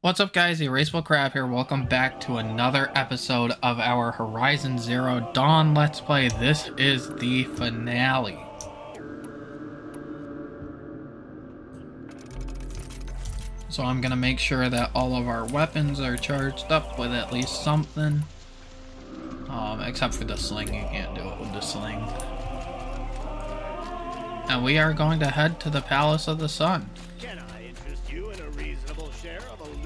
What's up, guys? Erasable Crab here. Welcome back to another episode of our Horizon Zero Dawn Let's Play. This is the finale. So I'm gonna make sure that all of our weapons are charged up with at least something. Except for the sling, you can't do it with the sling. And we are going to head to the Palace of the Sun.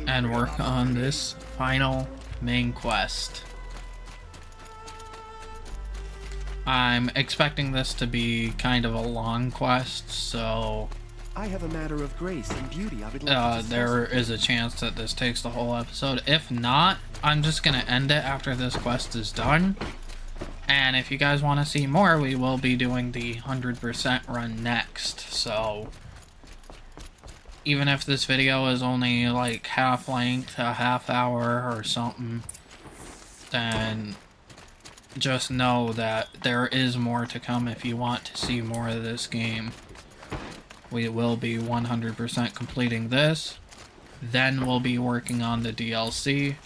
And work on this final main quest. I'm expecting this to be kind of a long quest, so I have a matter of grace and beauty I would like to there is a chance that this takes the whole episode. If not, I'm just gonna end it after this quest is done. And if you guys want to see more, we will be doing the 100% run next. So even if this video is only like half length, a half hour or something, then just know that there is more to come if you want to see more of this game. We will be 100% completing this, then we'll be working on the DLC,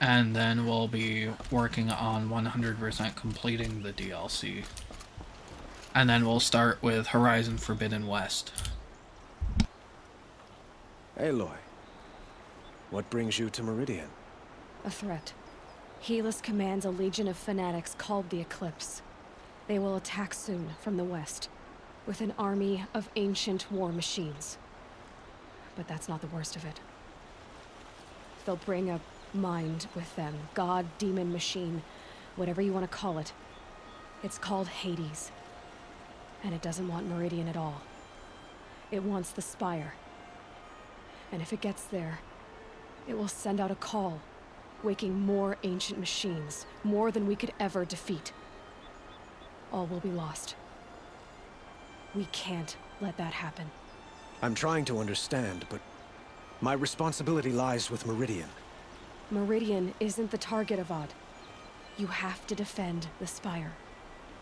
and then we'll be working on 100% completing the DLC. And then we'll start with Horizon Forbidden West. Aloy, what brings you to Meridian? A threat. Helis commands a legion of fanatics called the Eclipse. They will attack soon from the west, with an army of ancient war machines. But that's not the worst of it. They'll bring a mind with them, god, demon, machine, whatever you want to call it. It's called Hades. And it doesn't want Meridian at all. It wants the Spire. And if it gets there, it will send out a call, waking more ancient machines, more than we could ever defeat. All will be lost. We can't let that happen. I'm trying to understand, but my responsibility lies with Meridian. Meridian isn't the target, Avad. You have to defend the Spire.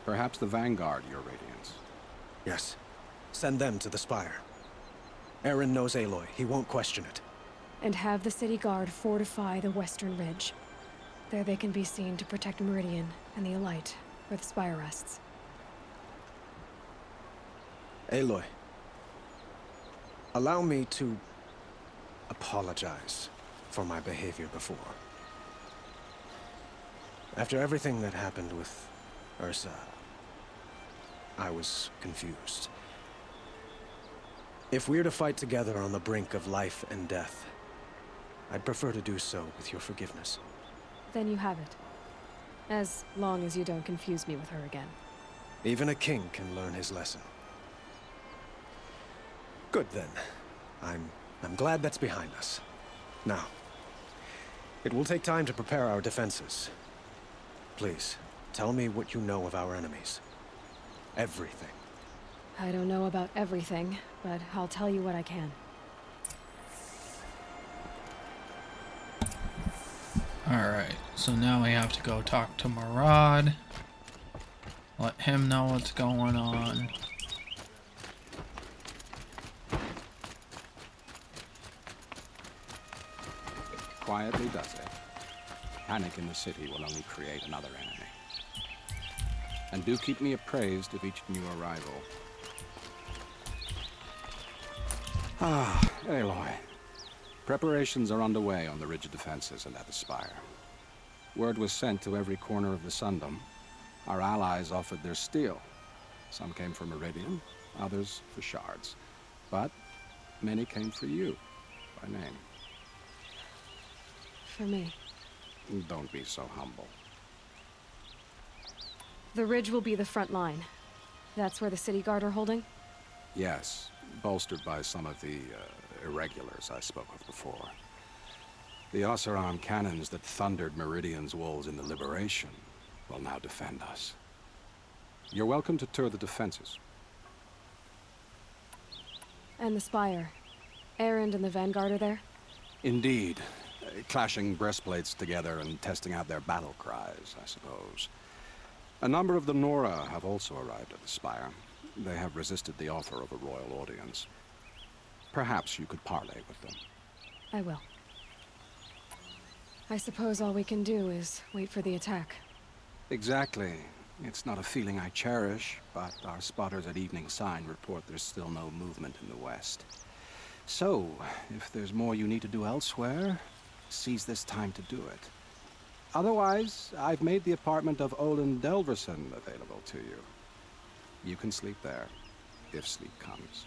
Perhaps the Vanguard, Your Radiance. Yes, send them to the Spire. Eren knows Aloy. He won't question it. And have the city guard fortify the western ridge. There they can be seen to protect Meridian and the Elite, where the Spire rests. Aloy, allow me to apologize for my behavior before. After everything that happened with Ursa, I was confused. If we're to fight together on the brink of life and death, I'd prefer to do so with your forgiveness. Then you have it. As long as you don't confuse me with her again. Even a king can learn his lesson. Good then. I'm glad that's behind us. Now, it will take time to prepare our defenses. Please, tell me what you know of our enemies. Everything. I don't know about everything, but I'll tell you what I can. Alright, so now we have to go talk to Murad. Let him know what's going on. Quietly does it. Panic in the city will only create another enemy. And do keep me appraised of each new arrival. Aloy. Preparations are underway on the ridge of defenses and at the Spire. Word was sent to every corner of the Sundom. Our allies offered their steel. Some came for Meridian, others for shards. But many came for you, by name. For me. Don't be so humble. The ridge will be the front line. That's where the city guard are holding? Yes, bolstered by some of the irregulars I spoke of before. The Oseram cannons that thundered Meridian's walls in the Liberation will now defend us. You're welcome to tour the defenses. And the Spire. Erend and the Vanguard are there? Indeed. Clashing breastplates together and testing out their battle cries, I suppose. A number of the Nora have also arrived at the Spire. They have resisted the offer of a royal audience. Perhaps you could parley with them. I will. I suppose all we can do is wait for the attack. Exactly. It's not a feeling I cherish, but our spotters at Evening Sign report there's still no movement in the west. So, if there's more you need to do elsewhere, seize this time to do it. Otherwise, I've made the apartment of Olin Delverson available to you. You can sleep there, if sleep comes.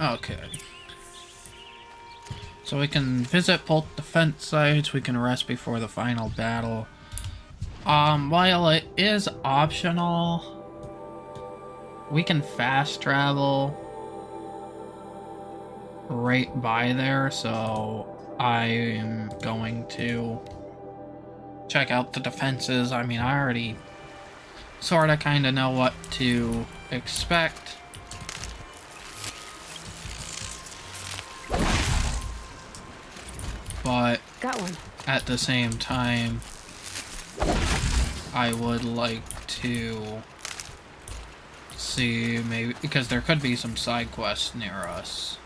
Okay. So we can visit both defense sites, we can rest before the final battle. While it is optional, we can fast travel right by there, so I'm going to check out the defenses. I mean, I already sorta kinda know what to expect. But Got one. at the same time, I would like to see maybe, because there could be some side quests near us.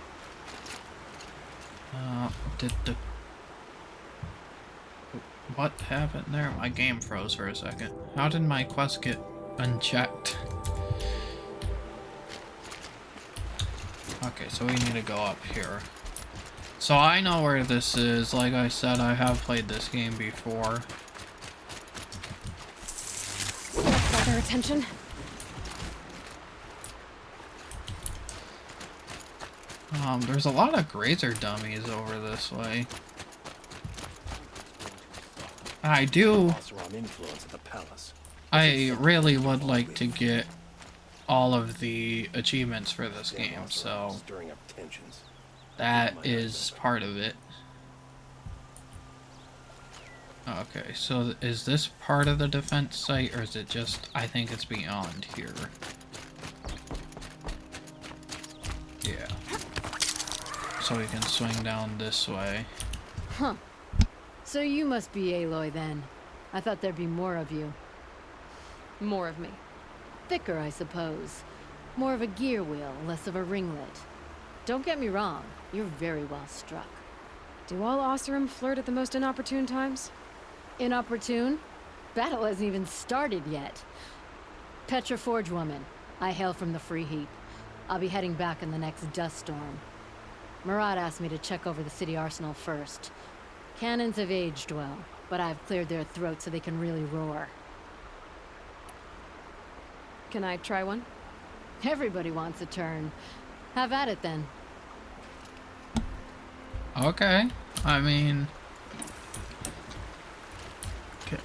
What happened there? My game froze for a second. How did my quest get unchecked? Okay, so we need to go up here. So I know where this is. Like I said, I have played this game before. Got their attention. There's a lot of grazer dummies over this way. I really would like to get all of the achievements for this game, so that is part of it. Okay, so is this part of the defense site, or is it just, I think it's beyond here. Yeah. So we can swing down this way. Huh. So you must be Aloy then. I thought there'd be more of you. More of me. Thicker, I suppose. More of a gear wheel, less of a ringlet. Don't get me wrong, you're very well struck. Do all Oseram flirt at the most inopportune times? Inopportune? Battle hasn't even started yet. Petra Forge woman. I hail from the Free Heap. I'll be heading back in the next dust storm. Marat asked me to check over the city arsenal first. Cannons have aged well, but I've cleared their throats so they can really roar. Can I try one? Everybody wants a turn. Have at it then. Okay. I mean... Okay.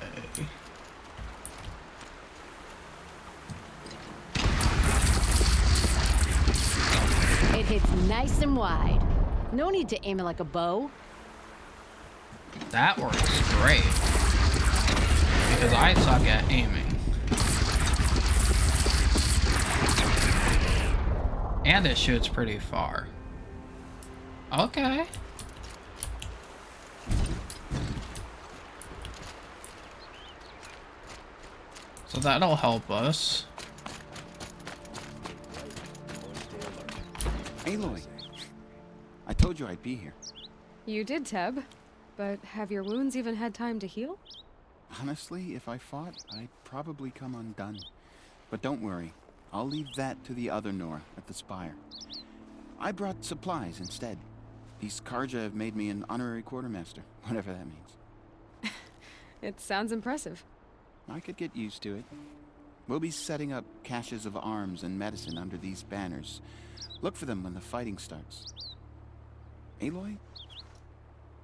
It hits nice and wide. No need to aim it like a bow. That works great. Because I suck at aiming. And it shoots pretty far. Okay. So that'll help us. Aloy, I told you I'd be here. You did, Teb. But have your wounds even had time to heal? Honestly, if I fought, I'd probably come undone. But don't worry, I'll leave that to the other Nora at the Spire. I brought supplies instead. These Karja have made me an honorary quartermaster, whatever that means. It sounds impressive. I could get used to it. We'll be setting up caches of arms and medicine under these banners. Look for them when the fighting starts. Aloy,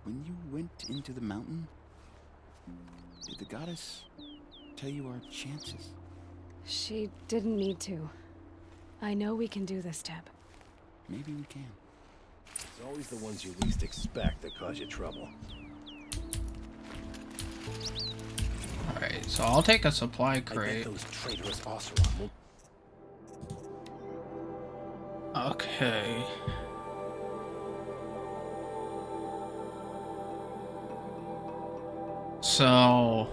when you went into the mountain, did the goddess tell you our chances? She didn't need to. I know we can do this, Teb. Maybe we can. It's always the ones you least expect that cause you trouble. Alright, so I'll take a supply I bet crate. those traitorous Oseram will... Okay. So,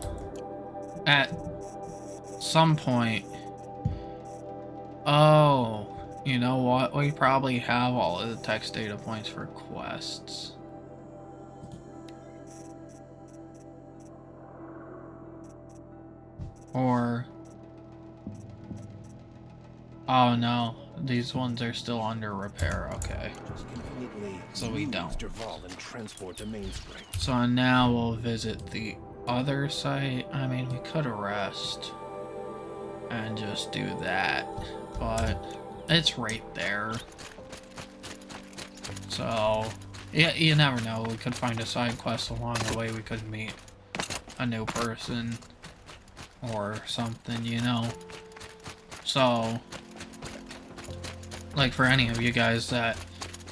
at some point... Oh, you know what? We probably have all of the text data points for quests. Or... Oh no, these ones are still under repair, okay. So we don't. And transport to mainspring. So now we'll visit the other site. I mean, we could rest and just do that, but it's right there. So, yeah, you never know. We could find a side quest along the way. We could meet a new person or something, you know. So, like for any of you guys that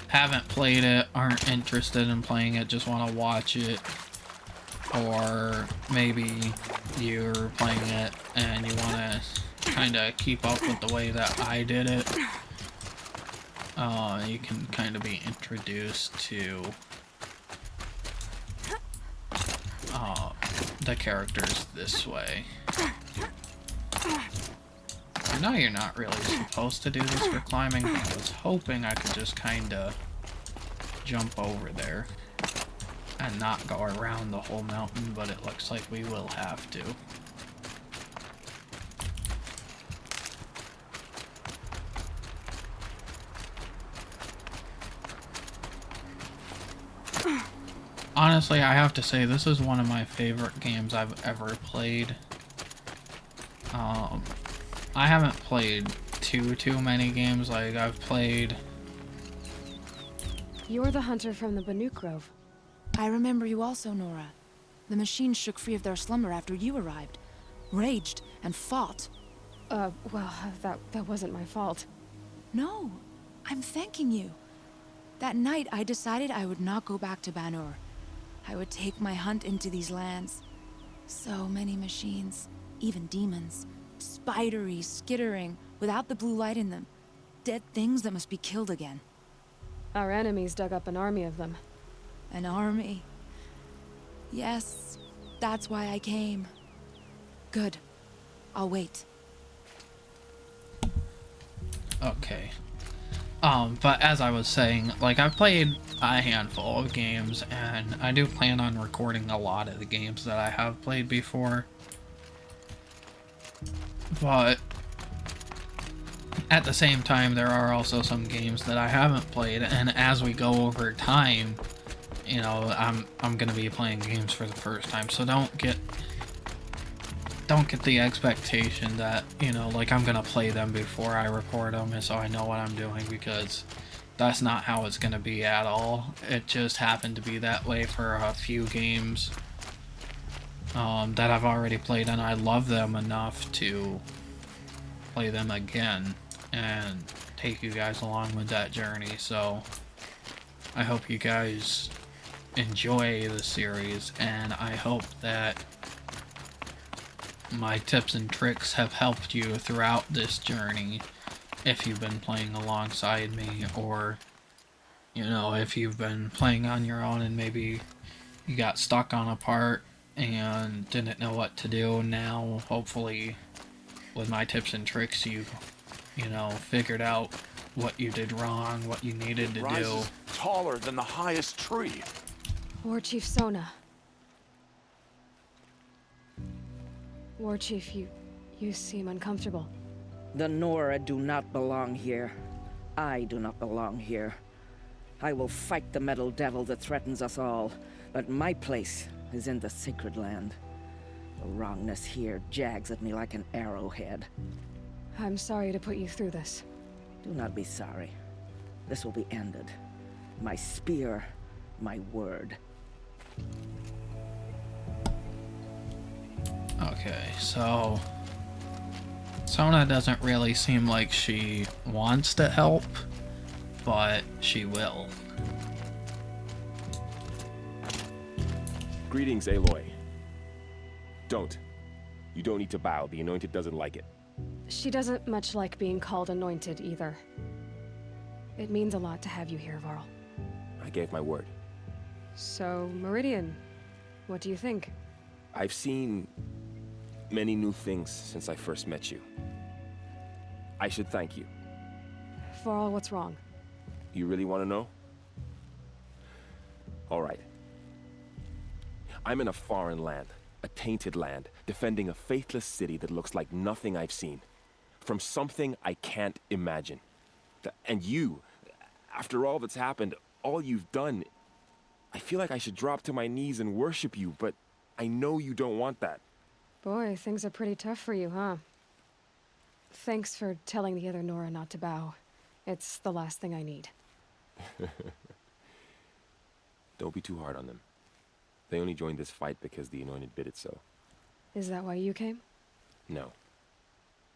haven't played it, aren't interested in playing it, just want to watch it, or maybe you're playing it and you want to kind of keep up with the way that I did it, you can kind of be introduced to the characters this way. I know you're not really supposed to do this for climbing, but I was hoping I could just kind of jump over there and not go around the whole mountain, but it looks like we will have to. Honestly, I have to say, this is one of my favorite games I've ever played. I haven't played too many games. Like, I've played... You're the hunter from the Banuk Grove. I remember you also, Nora. The machines shook free of their slumber after you arrived. Raged and fought. Well, that wasn't my fault. No, I'm thanking you. That night, I decided I would not go back to Banur. I would take my hunt into these lands. So many machines, even demons. Spidery, skittering, without the blue light in them. Dead things that must be killed again. Our enemies dug up an army of them. An army. Yes, that's why I came. Good. I'll wait. Okay. But as I was saying, like, I've played a handful of games, and I do plan on recording a lot of the games that I have played before. But at the same time, there are also some games that I haven't played, and as we go over time, you know, I'm gonna be playing games for the first time, so don't get the expectation that, you know, like, I'm gonna play them before I record them, and so I know what I'm doing, because that's not how it's gonna be at all. It just happened to be that way for a few games that I've already played, and I love them enough to play them again and take you guys along with that journey. So I hope you guys enjoy the series, and I hope that my tips and tricks have helped you throughout this journey if you've been playing alongside me, or, you know, if you've been playing on your own and maybe you got stuck on a part and didn't know what to do. Now, hopefully, with my tips and tricks, you know, figured out what you did wrong, what you needed to do. Rises taller than the highest tree. War Chief Sona. War Chief, you seem uncomfortable. The Nora do not belong here. I do not belong here. I will fight the metal devil that threatens us all, but my place is in the sacred land. The wrongness here jags at me like an arrowhead. I'm sorry to put you through this. Do not be sorry. This will be ended. My spear, my word. Okay, so Sona doesn't really seem like she wants to help, but she will. Greetings, Aloy. Don't. You don't need to bow. The Anointed doesn't like it. She doesn't much like being called anointed either. It means a lot to have you here, Varl. I gave my word. So, Meridian, what do you think? I've seen many new things since I first met you. I should thank you. Varl, what's wrong? You really want to know? All right. I'm in a foreign land, a tainted land, defending a faithless city that looks like nothing I've seen. From something I can't imagine. And you, after all that's happened, all you've done, I feel like I should drop to my knees and worship you, but I know you don't want that. Boy, things are pretty tough for you, huh? Thanks for telling the other Nora not to bow. It's the last thing I need. Don't be too hard on them. They only joined this fight because the Anointed bid it so. Is that why you came? No.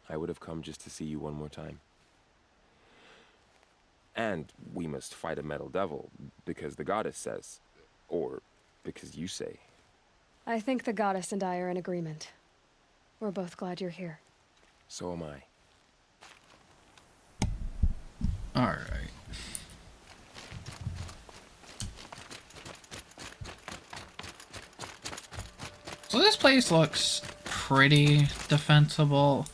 I would have come just to see you one more time. And we must fight a metal devil, because the goddess says. Or because you say. I think the goddess and I are in agreement. We're both glad you're here. So am I. Alright. So this place looks pretty defensible.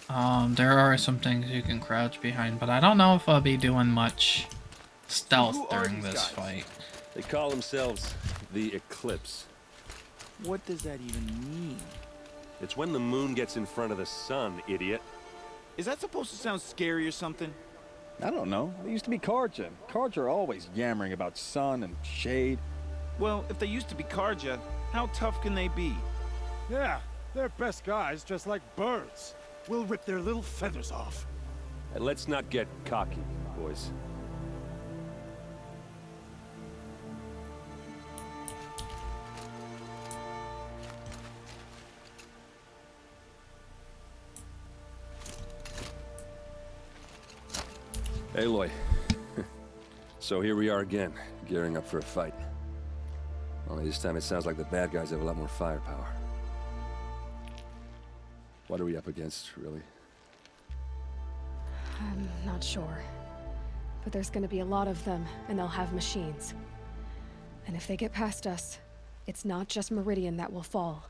There are some things you can crouch behind, but I don't know if I'll be doing much stealth during this fight. They call themselves the Eclipse. What does that even mean? It's when the moon gets in front of the sun, idiot. Is that supposed to sound scary or something? I don't know. They used to be Karja. Karja are always yammering about sun and shade. Well, if they used to be Karja, how tough can they be? Yeah, they're best guys just like birds. We'll rip their little feathers off. And let's not get cocky, boys. Aloy. So here we are again, gearing up for a fight. Only this time it sounds like the bad guys have a lot more firepower. What are we up against, really? I'm not sure. But there's gonna be a lot of them, and they'll have machines. And if they get past us, it's not just Meridian that will fall.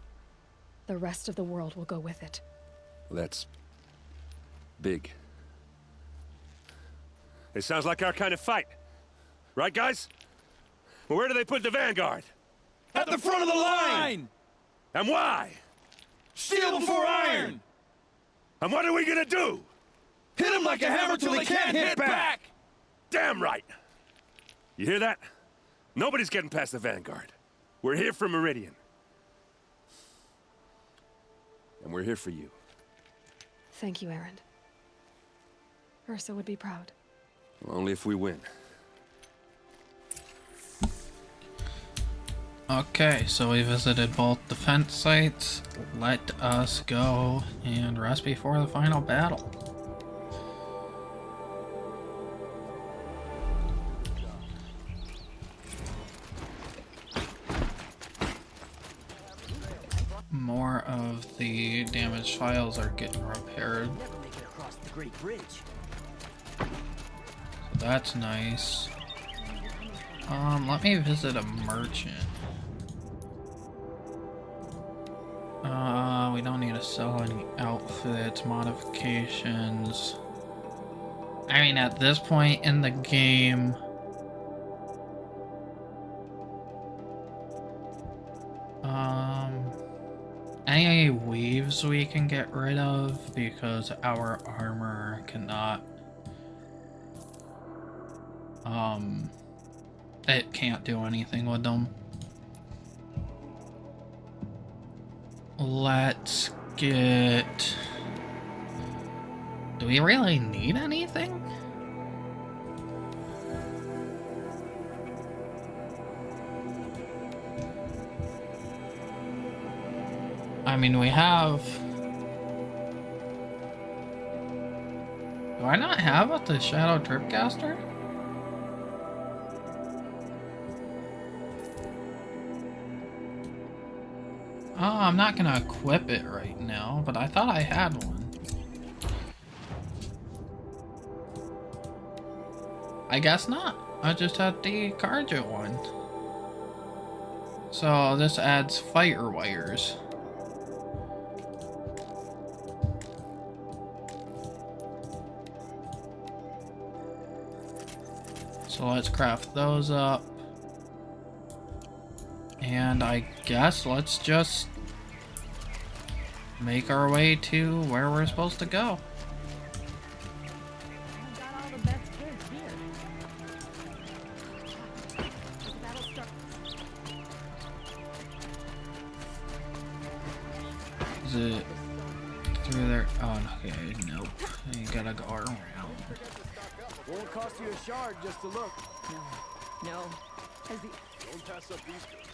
The rest of the world will go with it. That's big. It sounds like our kind of fight. Right, guys? Well, where do they put the Vanguard? At the front of the line! And why? Steel before iron! And what are we gonna do? Hit them like a hammer till they can't hit back! Damn right! You hear that? Nobody's getting past the Vanguard. We're here for Meridian. And we're here for you. Thank you, Erend. Ursa would be proud. Well, only if we win. Okay, so we visited both defense sites. Let us go and rest before the final battle. More of the damaged files are getting repaired. Never make it across the Great Bridge. So that's nice. Let me visit a merchant. We don't need to sell any outfits, modifications. I mean, at this point in the game, any weaves we can get rid of because our armor cannot, it can't do anything with them. Let's get... Do we really need anything? I mean, we have... Do I not have the Shadow Tripcaster? Oh, I'm not gonna equip it right now, but I thought I had one. I guess not. I just had the Karja one. So this adds fire wires. So let's craft those up. And I guess let's just make our way to where we're supposed to go. Is it through there? Oh, okay, nope. You gotta go around. Won't cost you a shard just to look. No. Don't pass up these goods.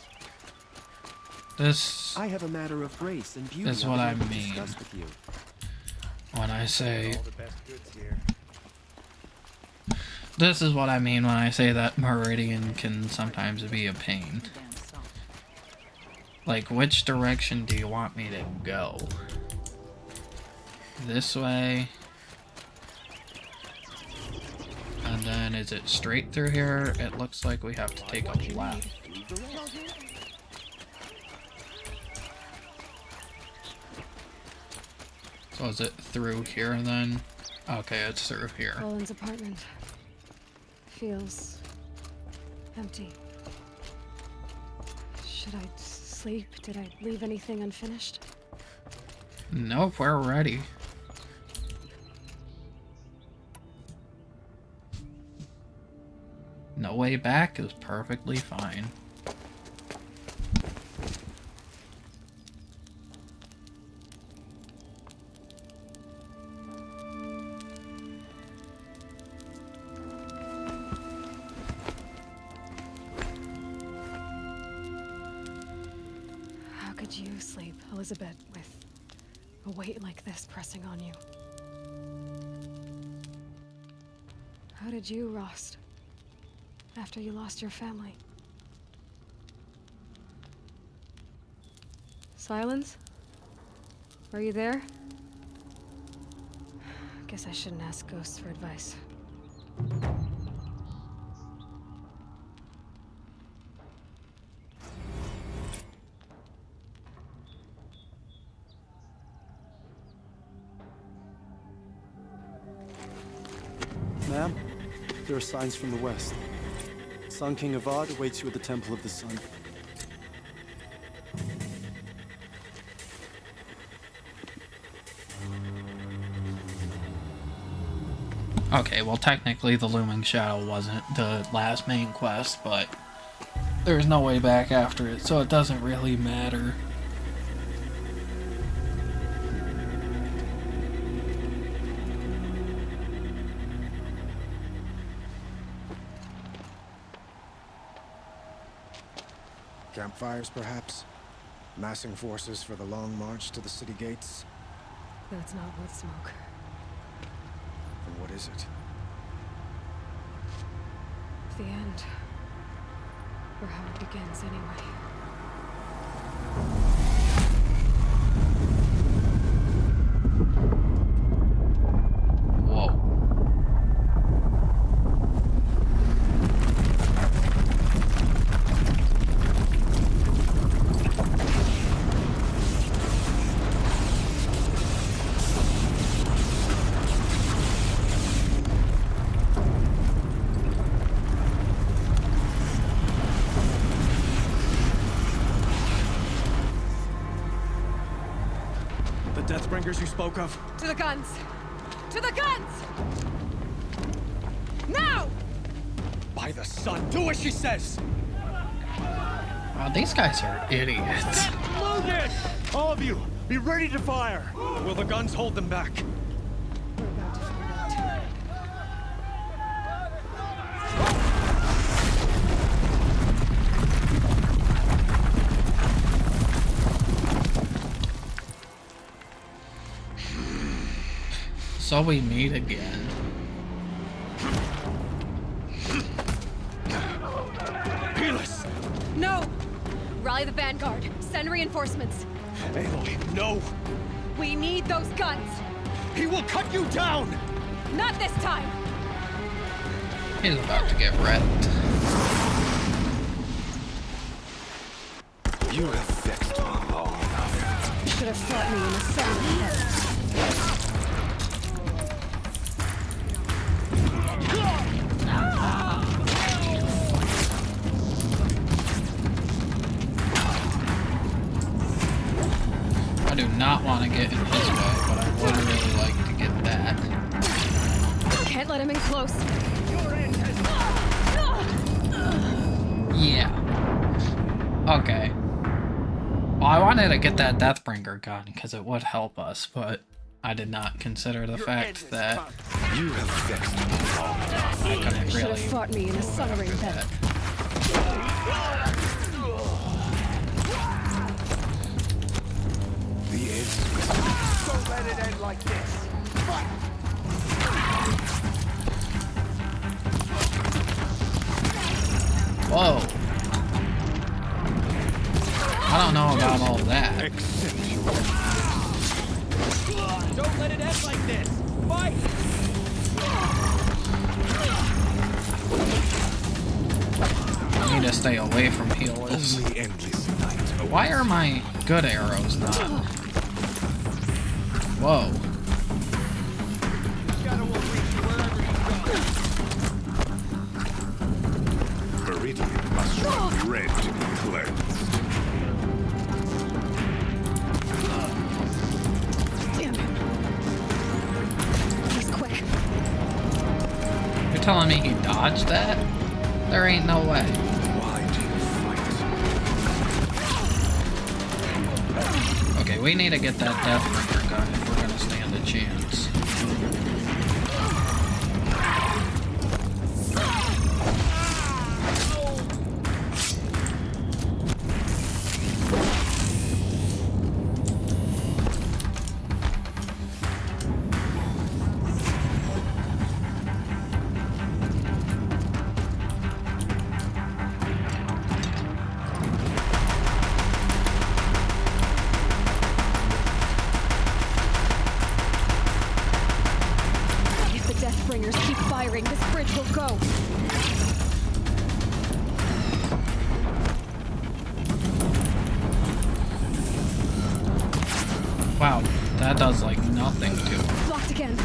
This I have a matter of grace and beauty is what I would like to mean discuss with you. when I say. All the best goods here. This is what I mean when I say that Meridian can sometimes be a pain. Like, which direction do you want me to go? This way? And then is it straight through here? It looks like we have to take a left. So is it through here then? Okay, it's through here. Roland's apartment feels empty. Should I sleep? Did I leave anything unfinished? Nope, we're ready. No way back is perfectly fine. How could you sleep, Elizabeth, with a weight like this pressing on you? How did you, Rost? After you lost your family. Silence? Are you there? Guess I shouldn't ask ghosts for advice. Ma'am, there are signs from the west. Sun King Avad awaits you at the Temple of the Sun. Okay, well technically the Looming Shadow wasn't the last main quest, but there's no way back after it, so it doesn't really matter. Campfires, perhaps? Massing forces for the long march to the city gates? That's not with smoke. Then what is it? The end. Or how it begins, anyway. Whoa. The Deathbringers you spoke of? To the guns! To the guns! Now! By the sun, do as she says! Wow, these guys are idiots. Loaded! All of you, be ready to fire! Will the guns hold them back? We're about to find out. So we meet again. Peerless! No! Rally the vanguard. Send reinforcements. Aloy, no! We need those guns! He will cut you down! Not this time! He's about to get wrecked. You have vexed me long enough. You should have fought me in the center of the head. I do not want to get in his way, but I would really like to get that. Can't let him in close. Yeah. Okay. Well, I wanted to get that Deathbringer gun because it would help us, but I did not consider the fact that You have vexed me. I couldn't Should have really fought me in a sun ring then. The end. Don't let it end like this. Fight! Whoa. I don't know about all that. Don't let it end like this. Fight! I need to stay away from healers. Only endless night. Why are my good arrows not? Whoa. Shadow will reach you wherever you go. Viridian must run red to be cleansed. Damn it. He's quick. You're telling me he dodged that? There ain't no way. Why do you fight? Okay, we need to get that Deathbringer gun if we're gonna stand a chance. If the Deathbringers keep firing, this bridge will go. Wow, that does like nothing to him. Blocked again.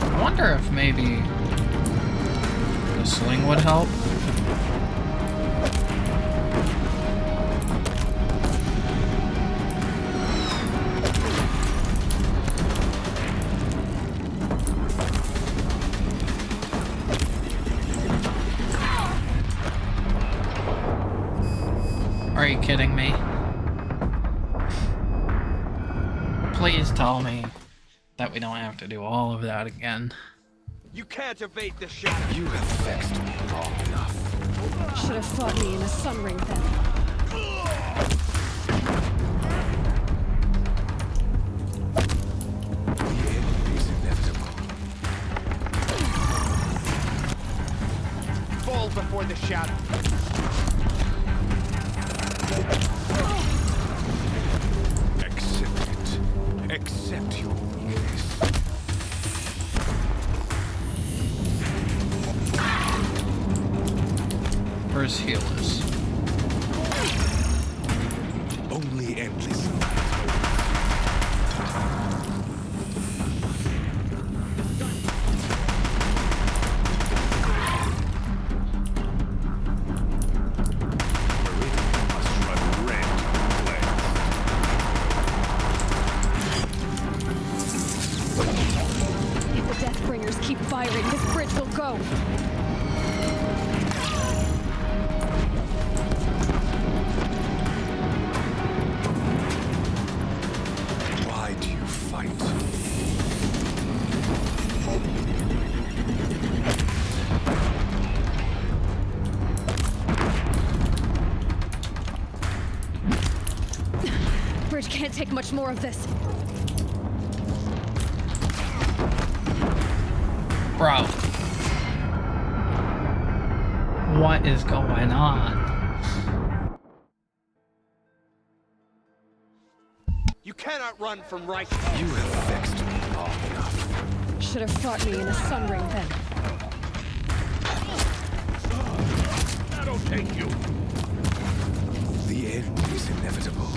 I wonder if maybe the sling would help. Are you kidding me? Please tell me that we don't have to do all of that again. You can't evade the shadow. You have vexed me long enough. Should have fought me in a sun ring then. The end is inevitable. Fall before the shadow. Accept it. Accept your weakness. Where's healers? Only endless Viridian must run red to be cleansed. If the Deathbringers keep firing, this bridge will go. Why do you fight? Bridge can't take much more of this. Bro. What is going on? You cannot run from right. You have vexed me long enough. Should have fought me in a sun ring then. That'll take you. The end is inevitable.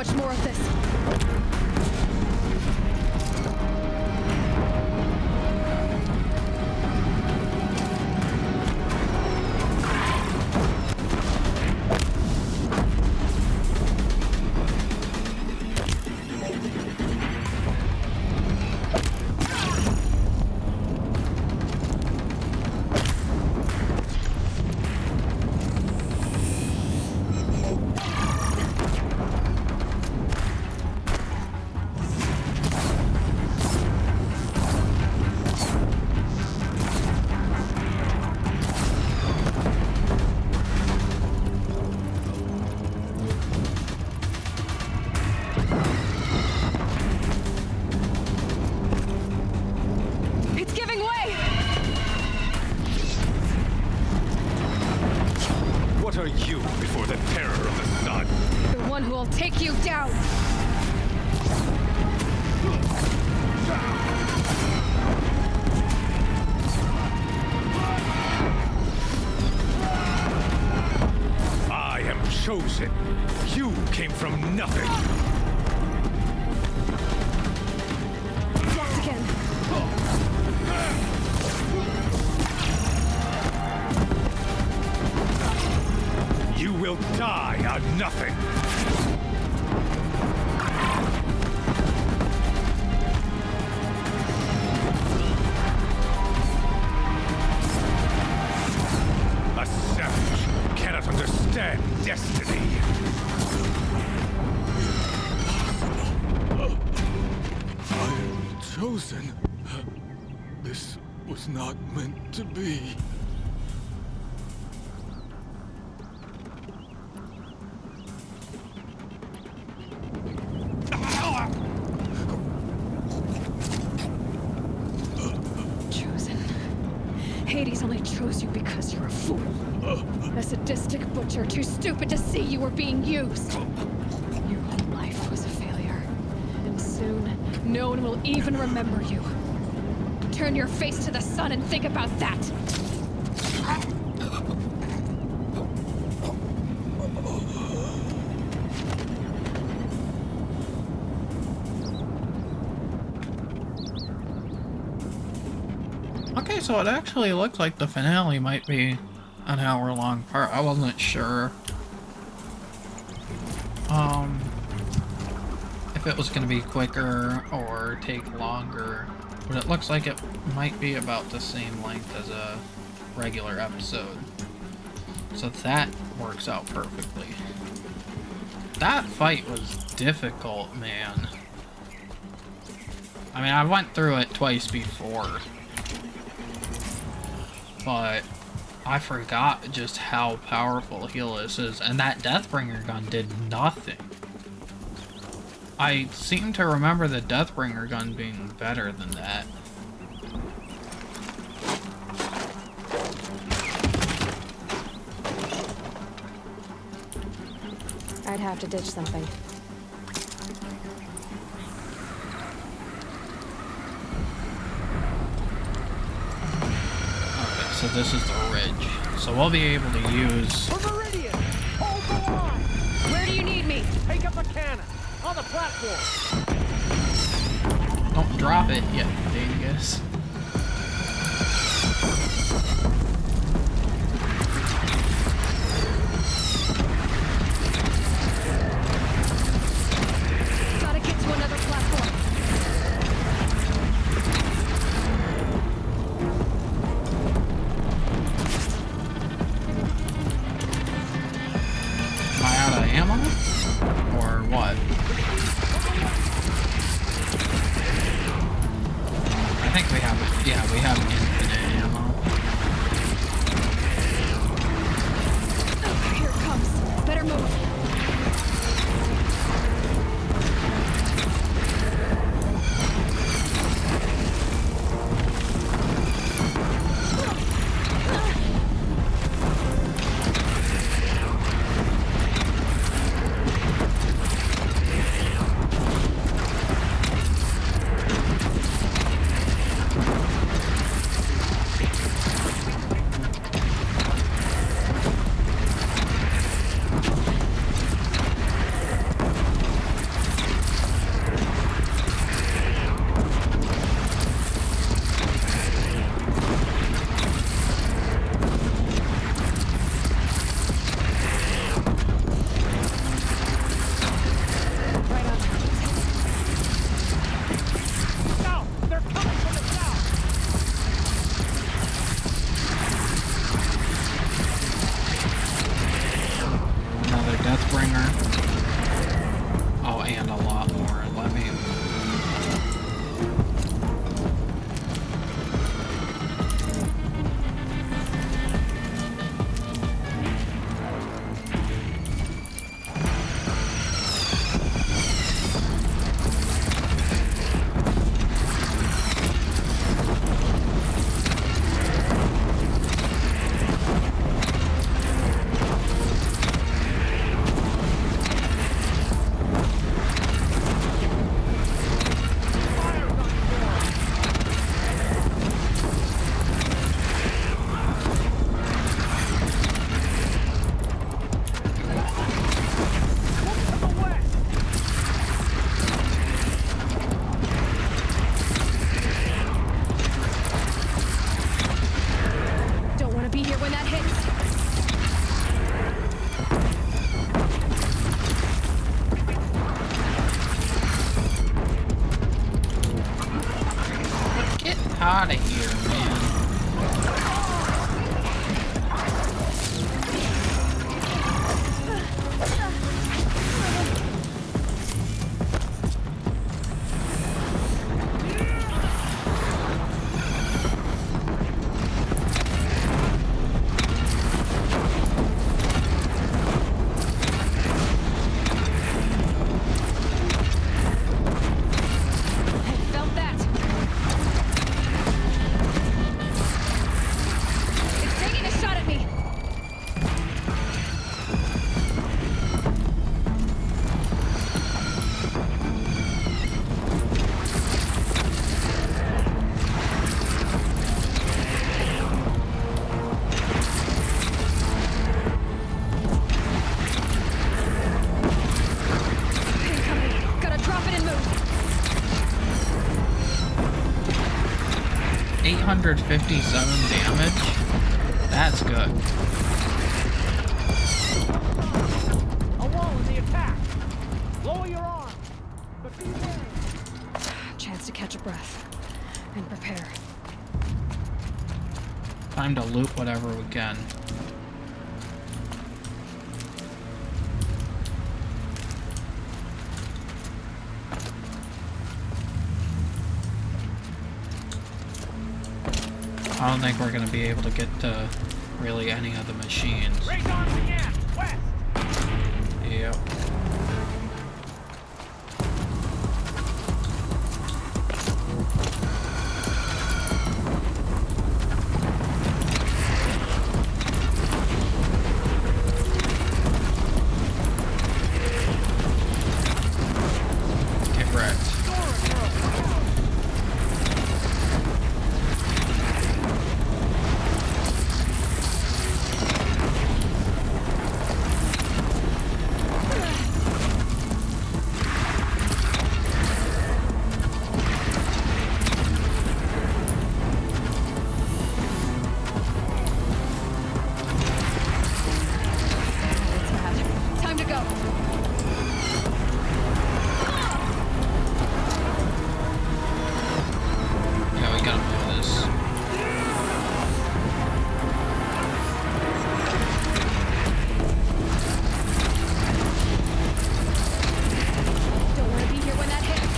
much more of this? What are you before the terror of the sun? The one who will take you down! I am chosen. You came from nothing. Once again. You will die on nothing. A savage cannot understand destiny. I am chosen. This was not meant to be. Chosen. Hades only chose you because you're a fool. A sadistic butcher, too stupid to see you were being used. Your whole life was a failure. And soon, no one will even remember you. Turn your face to the sun and think about that. Okay, so it actually looked like the finale might be an hour-long part. I wasn't sure if it was going to be quicker or take longer, but it looks like it might be about the same length as a regular episode. So that works out perfectly. That fight was difficult, man. I mean, I went through it twice before, but I forgot just how powerful Helis is, and that Deathbringer gun did nothing. I seem to remember the Deathbringer gun being better than that. I'd have to ditch something. Okay, so this is the ridge. So we'll be able to use... Meridian! Hold the line! Where do you need me? Take up a cannon! On the platform! Don't drop it yet, dingus. Gotta get to another platform. Am I out of ammo? Or what? I think we out of here, man. 857 damage. That's good. A wall in the attack. Lower your arm. But be wary. Chance to catch a breath and prepare. Time to loot whatever we can. I don't think we're going to be able to get to really any of the machines. Raise arms again. West. Yep. Get wrecked. Time to go. Yeah, we gotta move this. Don't want to be here when that hits.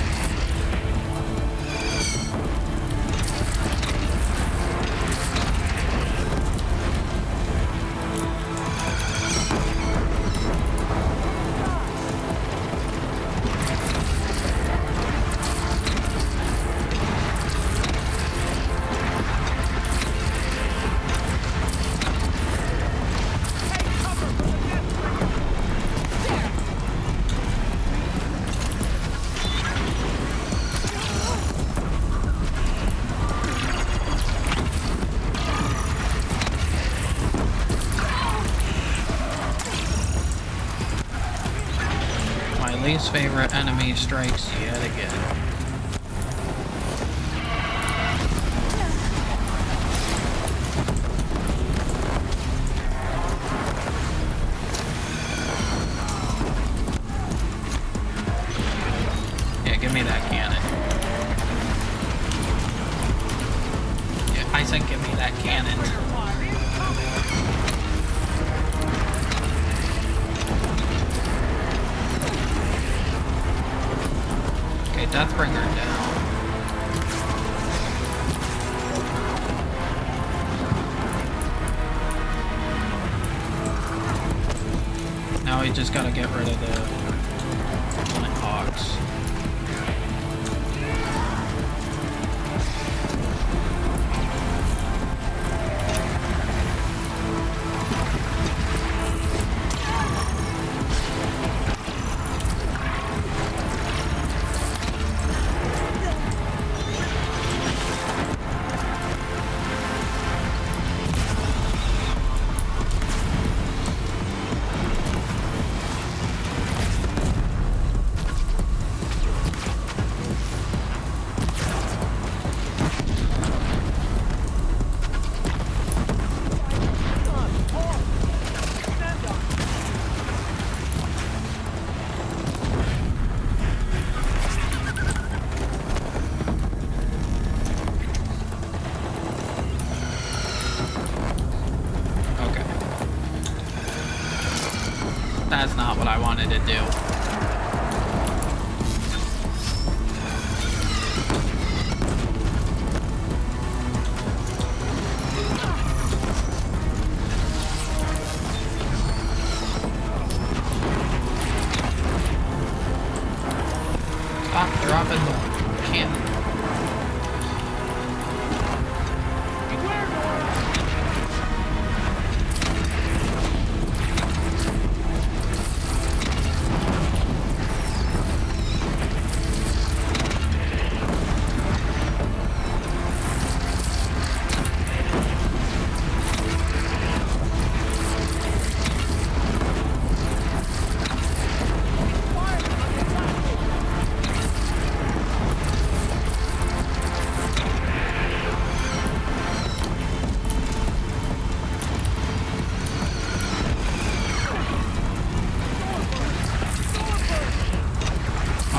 My least favorite enemy strikes yet again. Yeah, give me that cannon. Yeah, I said give me that cannon. Okay, Deathbringer down. Now we just gotta get rid of the Flint Hawks. I wanted to do. Stop dropping the cannon.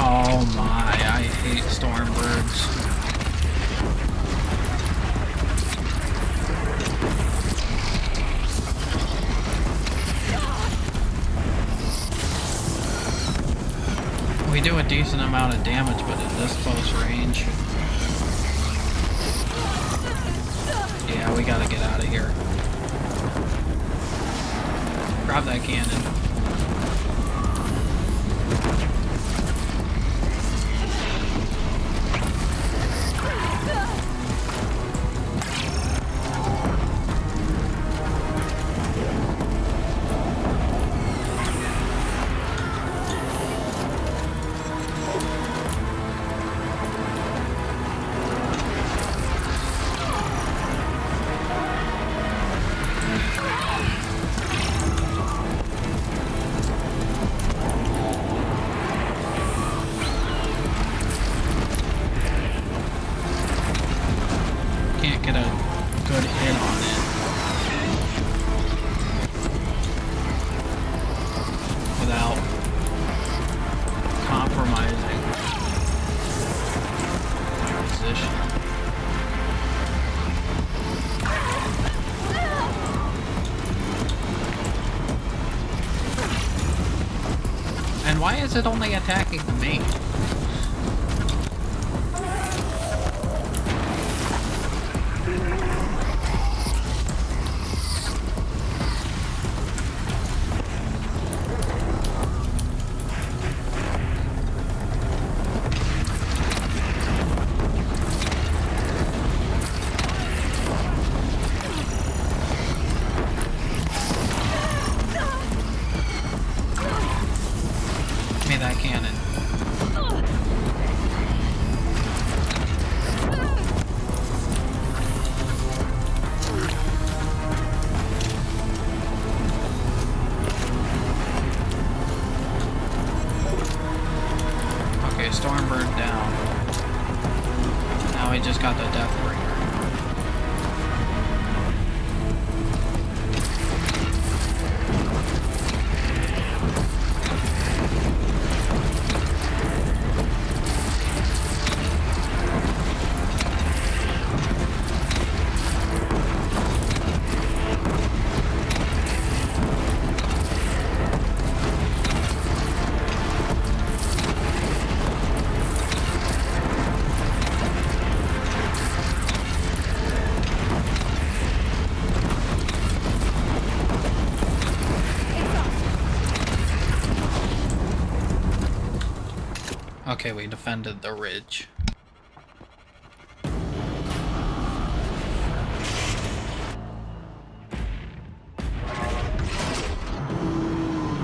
Oh my, I hate stormbirds. We do a decent amount of damage, but at this close range. Yeah, we gotta get out of here. Grab that cannon. Can't get a good hit on it without compromising my position. And why is it only attacking me? Give me that cannon. Okay, Stormbird down. Now we just got the Deathbringer. Okay, we defended the ridge.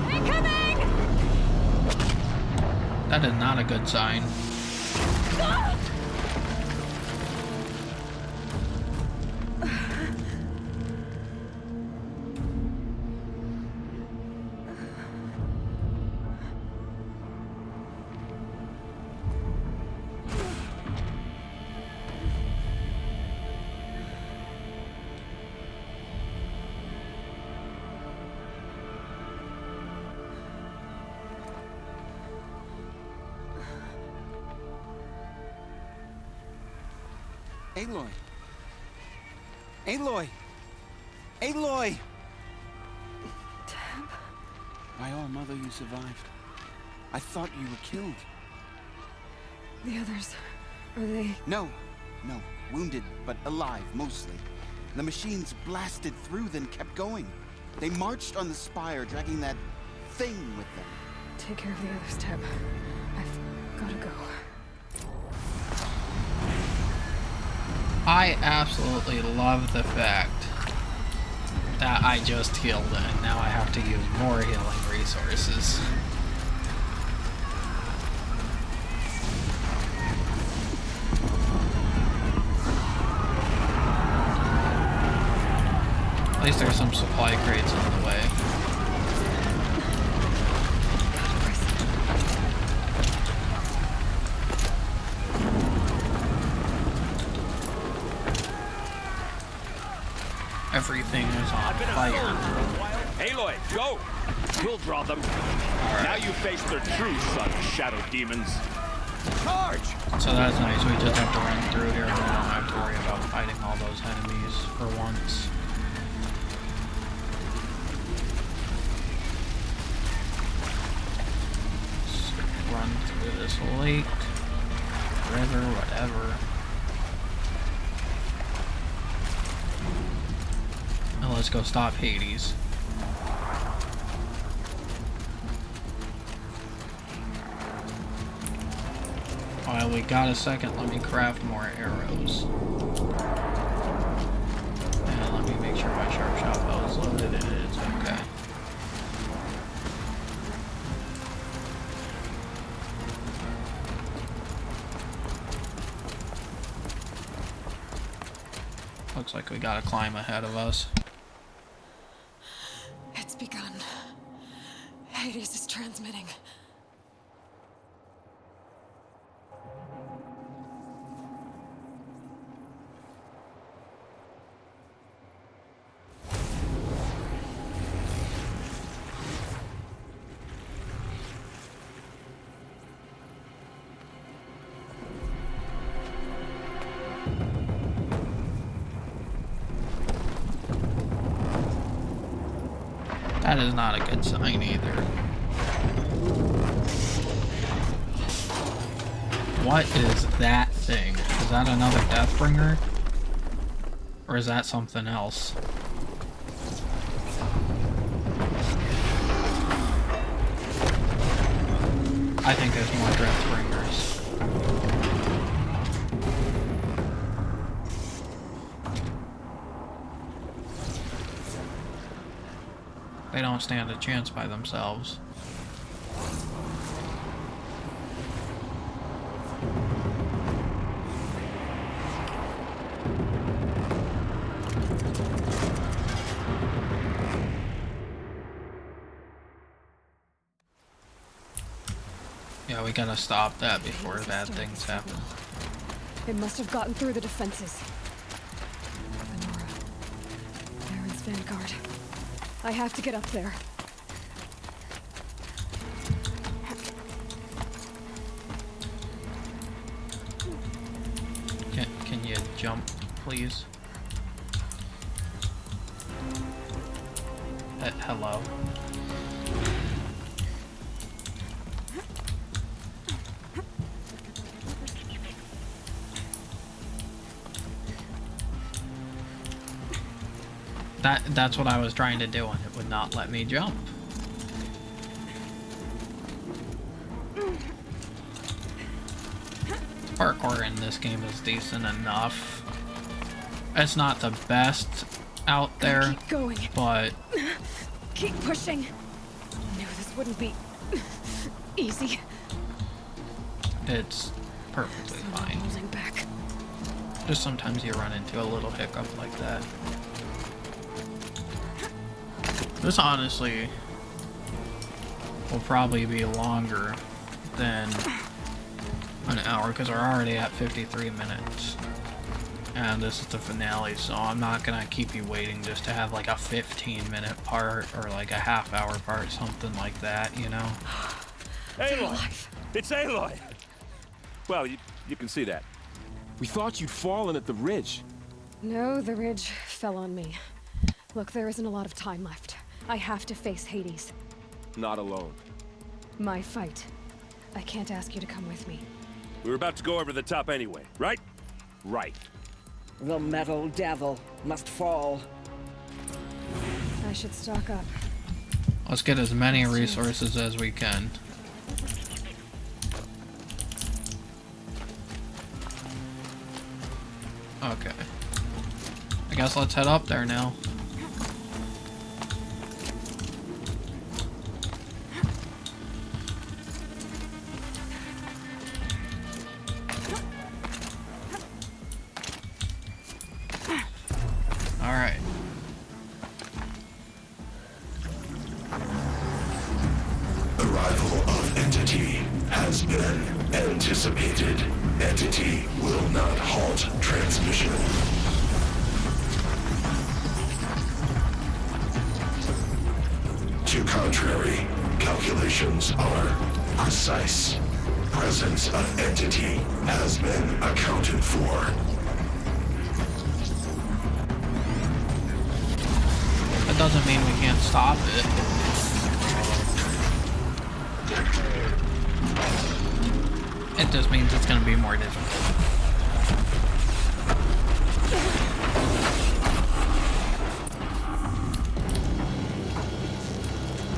Incoming! That is not a good sign. Aloy! Aloy! Aloy! By all mother, you survived. I thought you were killed. The others, are they... No. Wounded, but alive, mostly. The machines blasted through, then kept going. They marched on the spire, dragging that thing with them. Take care of the others, Teb. I've gotta go. I absolutely love the fact that I just healed and now I have to use more healing resources. At least there's some supply crates on the way. Everything is on fire. Aloy, go! We'll draw them. Right. Now you face their true son, shadow demons. Charge! So that's nice. We just have to run through here and we don't have to worry about fighting all those enemies for once. Just run through this lake, river, whatever. Now let's go stop Hades. While we got a second, let me craft more arrows. And let me make sure my sharp shot bow is loaded. It is okay. Looks like we got a climb ahead of us. It's begun. Hades is transmitting. That is not a good sign either. What is that thing? Is that another Deathbringer? Or is that something else? I think there's more Deathbringers. They don't stand a chance by themselves. Yeah, we gotta stop that before bad things happen. It must have gotten through the defenses. Lenora. Baron's vanguard. I have to get up there. Can you jump, please? Hello. That's what I was trying to do and it would not let me jump. Parkour in this game is decent enough. It's not the best out there, keep going. But keep pushing. I knew this wouldn't be easy. It's perfectly fine. Holding back. Just sometimes you run into a little hiccup like that. This honestly will probably be longer than an hour because we're already at 53 minutes. And this is the finale, so I'm not gonna keep you waiting just to have like a 15-minute part or like a half-hour part, something like that, you know? Aloy! It's Aloy! Well, you can see that. We thought you'd fallen at the ridge. No, the ridge fell on me. Look, there isn't a lot of time left. I have to face Hades. not alone. My fight. I can't ask you to come with me. We were about to go over the top anyway, right? Right. The metal devil must fall. I should stock up. Let's get as many resources as we can. Okay. I guess let's head up there now. Alright. Arrival of entity has been anticipated. Entity will not halt transmission. To contrary, calculations are precise. Presence of entity has been accounted for. That doesn't mean we can't stop it. It just means it's going to be more difficult.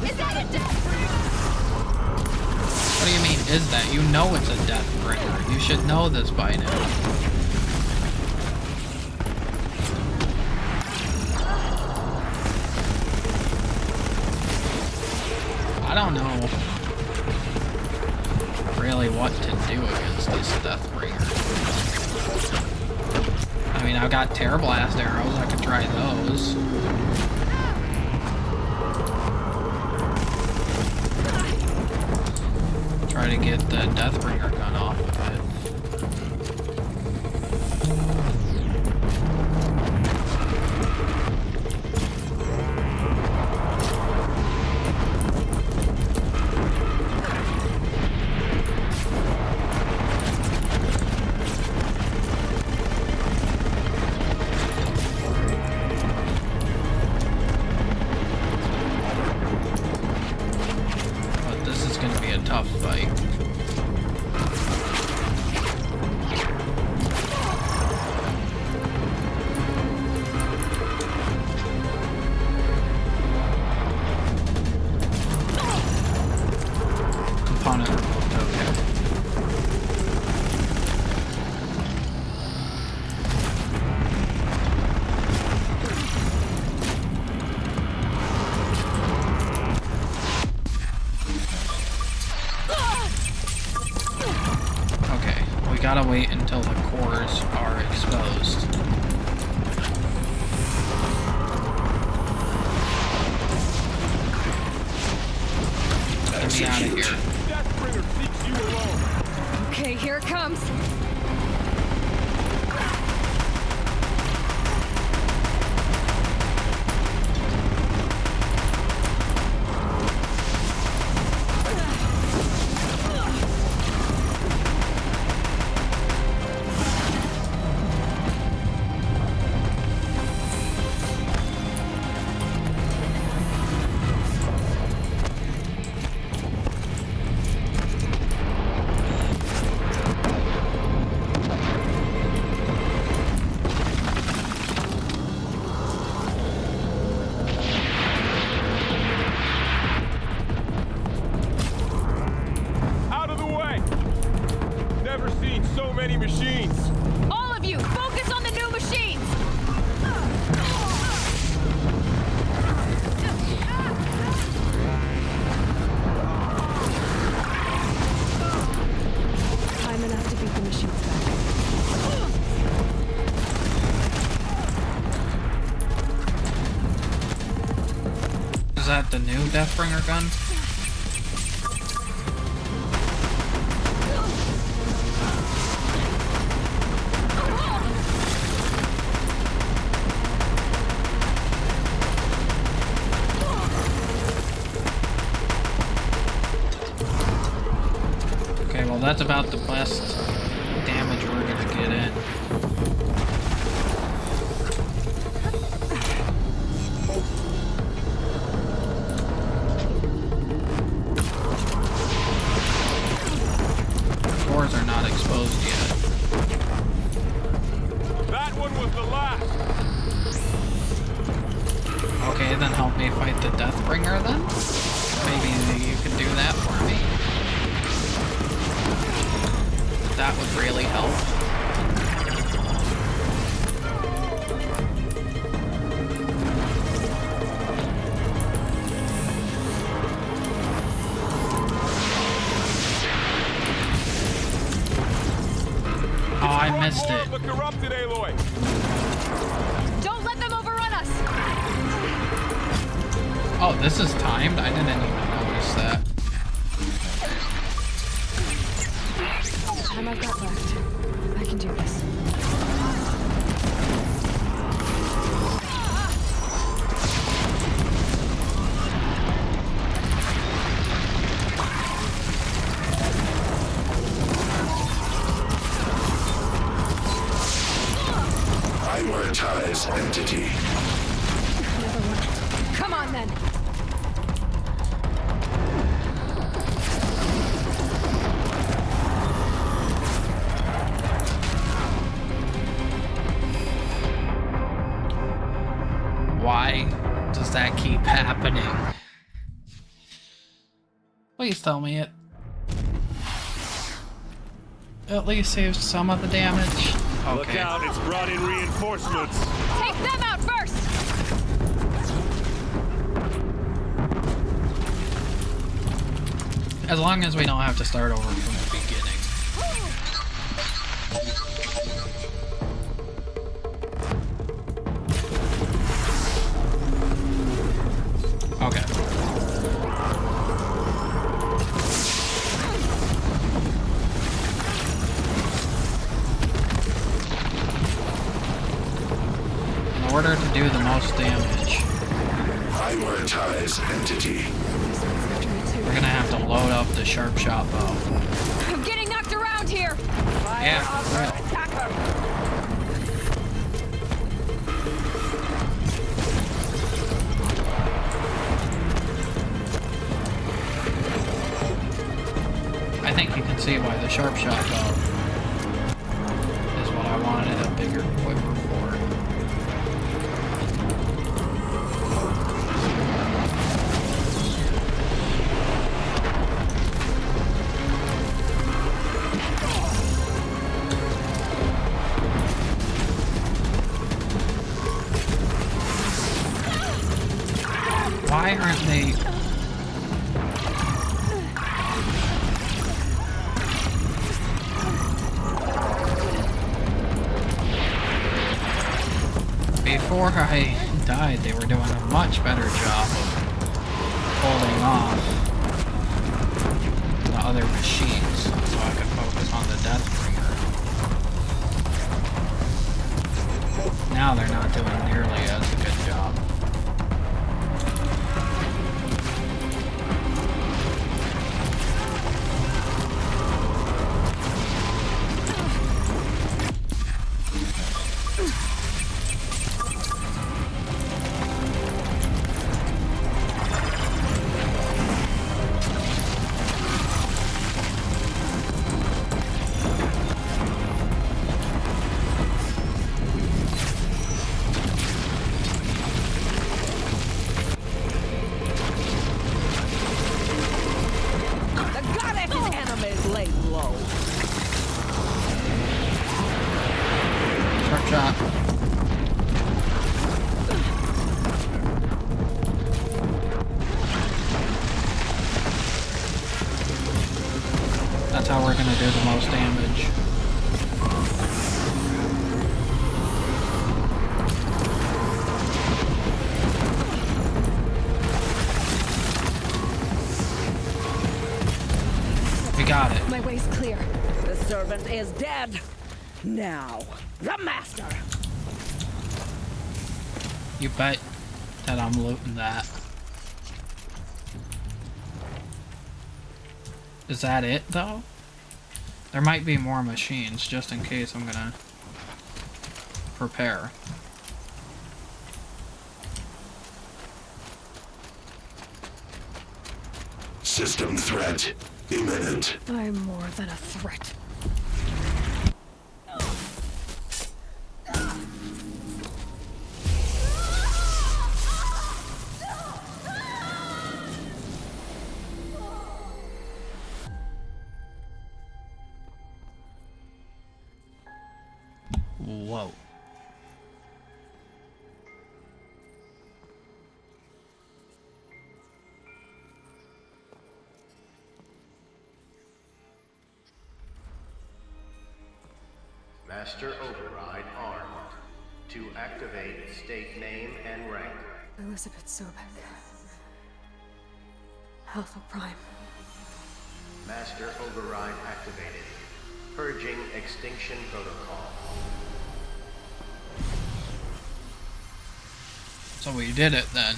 Is that a death? What do you mean, is that? You know it's a death bringer. You should know this by now. I don't know really what to do against this Deathbringer. I mean, I've got Terror Blast arrows, I could try those. Try to get the Deathbringer gun off of it. Tough fight. Component removed, okay. Gotta wait until the cores are exposed. Get me out of here. Deathbringer seeks you alone. Okay, here it comes. Machines! All of you, focus on the new machines! Time enough to beat the machines back. Is that the new Deathbringer gun? Well, that's about the best damage we're gonna get in. doors are not exposed yet. That one was the last. Okay, then help me fight the Deathbringer then? Maybe you can do that for me. That would really help. Oh, I missed it. The corrupted Aloy. Don't let them overrun us! Oh, this is timed? I didn't even notice that. Time I've got left. I can do this. Prioritize entity. Never mind. Come on then. Why does that keep happening? Please tell me it at least saves some of the damage. Okay. Look out, it's brought in reinforcements. Take them out first! As long as we don't have to start over from the beginning. Okay. In order to do the most damage, Prioritize entity. we're gonna have to load up the sharp shot bow. I'm getting knocked around here! Yeah, for real. I think you can see why the sharp shot bow is what I wanted a bigger quiver for. Why aren't they... Before I died, they were doing a much better job of holding off the other machines so I could focus on the Deathbringer. Now they're not doing nearly as a good job. The goddess enemies lay low. Sharp shot. That's how we're gonna do the most damage. We got it. My way's clear. The servant is dead. Now, the master. You bet that I'm looting that. Is that it, though? There might be more machines, just in case I'm gonna prepare. System threat imminent. I'm more than a threat. Whoa. Master Override armed. To activate, state name and rank. Elizabeth Sobek. Alpha Prime. Master Override activated. Purging Extinction Protocol. So we did it then.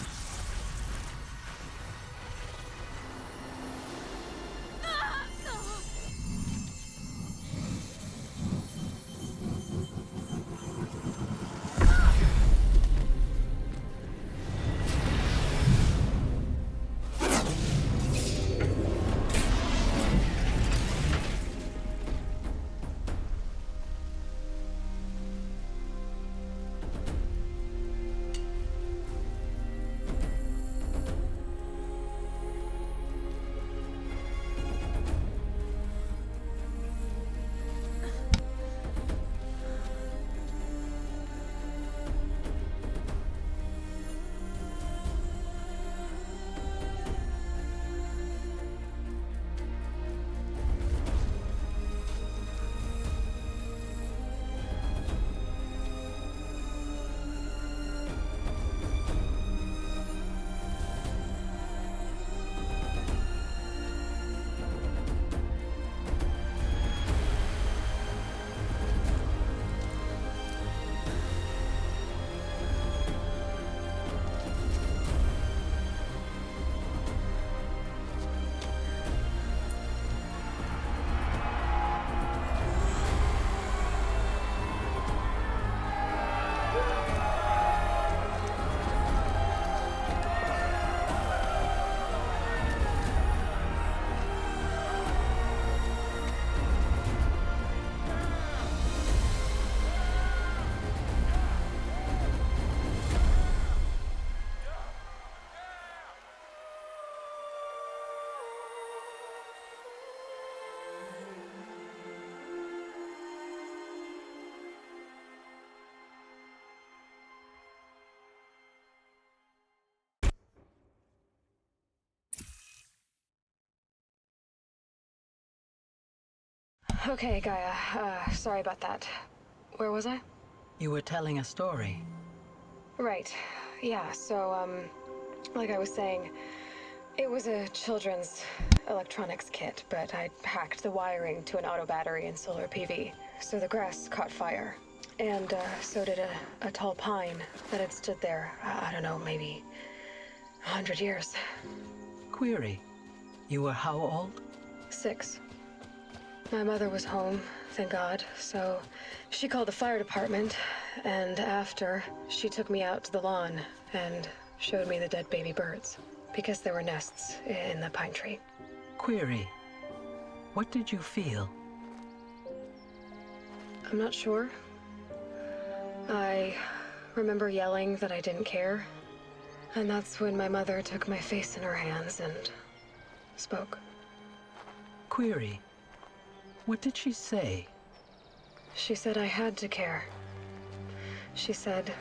Okay, Gaia. Sorry about that. Where was I? You were telling a story. Right. Yeah, so, like I was saying, it was a children's electronics kit, but I hacked the wiring to an auto battery and solar PV. So the grass caught fire. And, so did a tall pine that had stood there, I don't know, maybe 100 years. Query. You were how old? 6. My mother was home, thank God, so she called the fire department, and after, she took me out to the lawn and showed me the dead baby birds, because there were nests in the pine tree. Query. What did you feel? I'm not sure. I remember yelling that I didn't care, and that's when my mother took my face in her hands and spoke. Query. What did she say? She said I had to care. She said,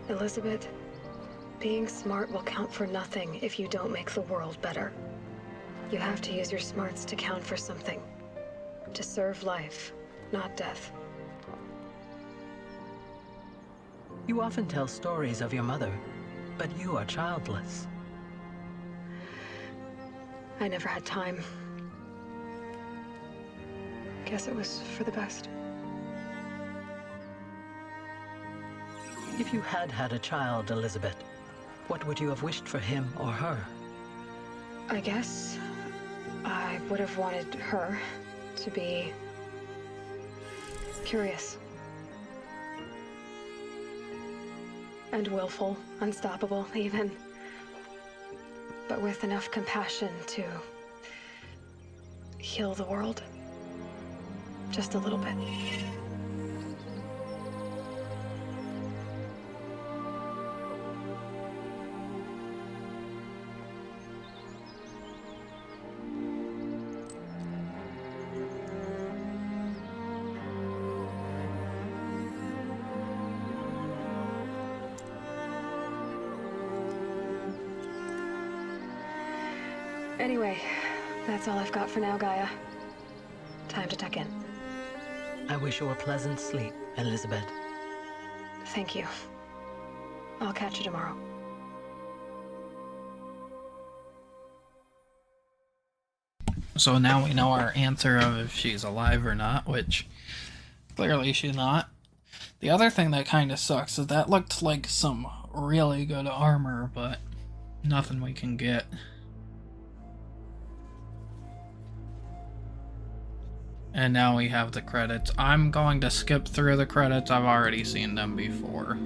Elizabeth, being smart will count for nothing if you don't make the world better. You have to use your smarts to count for something. To serve life, not death. You often tell stories of your mother, but you are childless. I never had time. Guess it was for the best. If you had had a child, Elizabeth, what would you have wished for him or her? I guess I would have wanted her to be curious. And willful, unstoppable, even. But with enough compassion to heal the world. Just a little bit. Anyway, that's all I've got for now, Gaia. Time to tuck in. I wish you a pleasant sleep, Elizabeth. Thank you. I'll catch you tomorrow. So now we know our answer of if she's alive or not, which clearly she's not. The other thing that kind of sucks is that looked like some really good armor, but nothing we can get. And now we have the credits. I'm going to skip through the credits. I've already seen them before.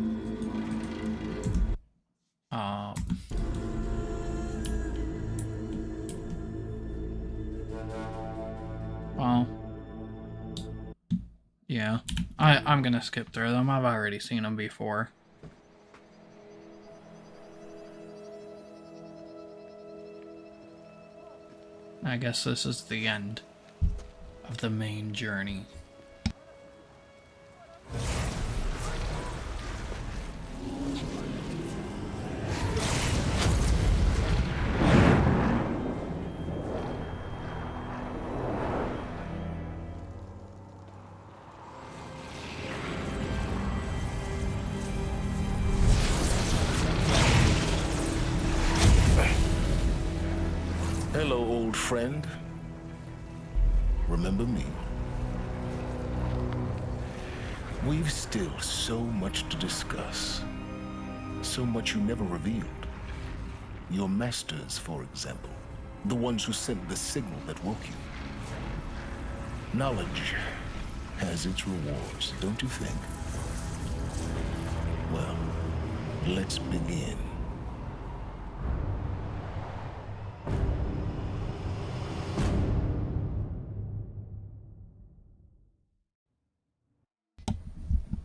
Well, yeah, I'm gonna skip through them. I've already seen them before. I guess this is the end of the main journey. Hello, old friend. Remember me? We've still so much to discuss. So much you never revealed. Your masters, for example. The ones who sent the signal that woke you. Knowledge has its rewards, don't you think? Well, let's begin.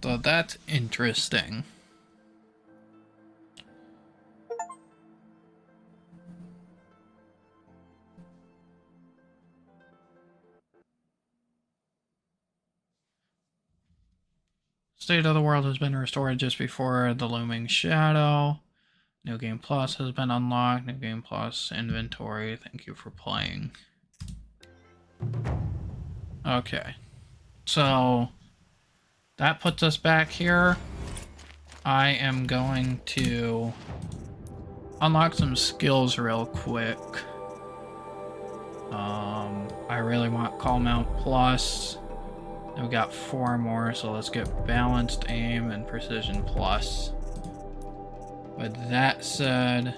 So that's interesting. State of the world has been restored just before the looming shadow. New Game Plus has been unlocked. New Game Plus inventory. Thank you for playing. Okay. So that puts us back here. I am going to unlock some skills real quick. I really want Calm Out Plus. And we got 4 more, so let's get Balanced Aim and Precision Plus. With that said,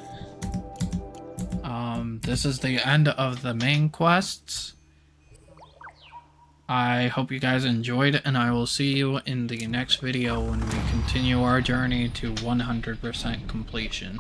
this is the end of the main quests. I hope you guys enjoyed it, and I will see you in the next video when we continue our journey to 100% completion.